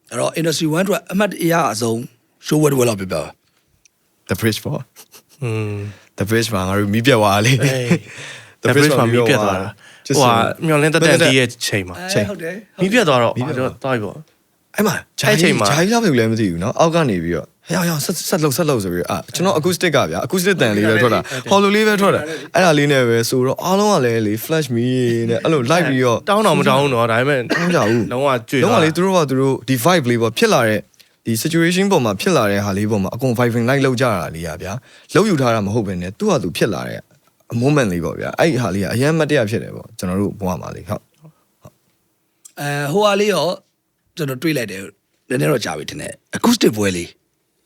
အဲ့တော့ industry 1အတွက်အမှတ်အရအဆုံး show ဝဲလောက်ပြပြ The bridge ပေါ့The bridge မှာငါတို့မီးပြတ်သွားလေ The bridge မှာမီးပြတ်သွားတာဟိုဟာမျောလင်းတက်တီးရဲ့ချိန်မှာ ဟုတ်တယ် မီးပြတ်သွားတော့ကျွန်တော်သွားပြီပေါ့ အဲ့မှာဂျာကြီးလောက်ပြီလည်းမသိဘူးเนาะအောက်ကနေပြီးတော့ဟဲ့အောင်ဆက်လို့ဆိုပြီးကျွန်တော် acoustic ကဗျာ acoustic တန်လေးပဲထွက်တာဟော်လိုလေးပဲထွက်တာအဲ့ဒါလေးနဲ့ပဲဆိုတော့အားလုံးကလည်းလေ flash me နဲ့အဲ့လို live ပြီးတော့ တောင်းတော့မတောင်းဘူးเนาะဒါပေမဲ့ တောင်းကြဘူး လုံးဝကြွေ လုံးဝလေသူတို့ဒီ vibe လေးပေါ့ဖြစ်လာတဲ့ဒီ situation ပေါ်မှာဖြစ်လာတဲ့ဟာလေးပေါ်မှာအကုန် vibing live လောက်ကြတာလေးอ่ะဗျာလောက်ယူထားတာမဟုတ်ဘဲနဲ့သူ့ဟာသူဖြစ်လာတဲ့ moment လေးပေါ့ဗျာအဲ့ဒီဟာလေးကအရင်မတရားဖြစ်တယ်ပေါ့ကျွန်တော်တို့ဘဝမှာလေဟုတ်ဟိုဟာလေးရောကျွန်တော်တွေးလိုက်တယ်နည်းနည်းတော့ကြာပြီတင်တယ် acoustic ပွဲလေး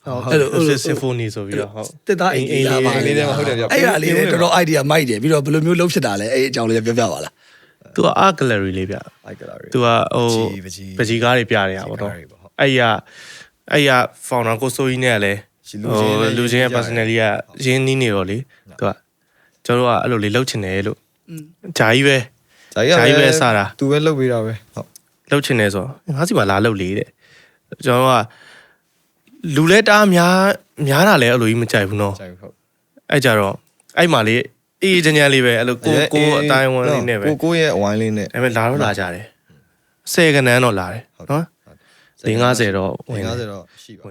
ဟုတ် symphony ဆိုပြီးတော့ဟုတ် တက်သားအိမ်လေးပါလေးထဲမှာဟုတ်တယ်ဗျအဲ့ဒါလေးတော်တော် idea မိုက်တယ်ပြီးတော့ဘယ်လိုမျိုးလုပ်ဖြစ်တာလဲအဲ့အကြောင်းလေးပြောပြပါလား သူက art gallery လေးဗျ art gallery သူကဟိုပကြီးကားတွေပြရတာပေါ့နော်အဲ့ရ founder ကိုစိုးကြီးနဲ့လည်းလူချင်းရဲ့ personality ကရင်းနှီးနေတော့လေသူကကျွန်တော်တို့ကအဲ့လိုလေးလှုပ်ချင်တယ်လို့ဂျာကြီးပဲစတာ သူပဲလှုပ်ပေးတာပဲဟုတ် လှုပ်ချင်တယ်ဆိုငါးစီမှာလာလှုပ်လေတဲ့ကျွန်တော်ကလူလဲတားများတာလဲအဲ့လိုကြီးမကြိုက်ဘူးနော်အဲ့ကြတော့အဲ့မှာလေအေးချမ်းချမ်းလေးပဲအဲ့လိုကိုအတိုင်းဝန်းလေးနဲ့ပဲကိုရဲ့အဝိုင်းလေးနဲ့ဒါပေမဲ့လာတော့လာကြတယ်10ခန်းတော့လာတယ်နော်50တော့50တော့ရှိပါ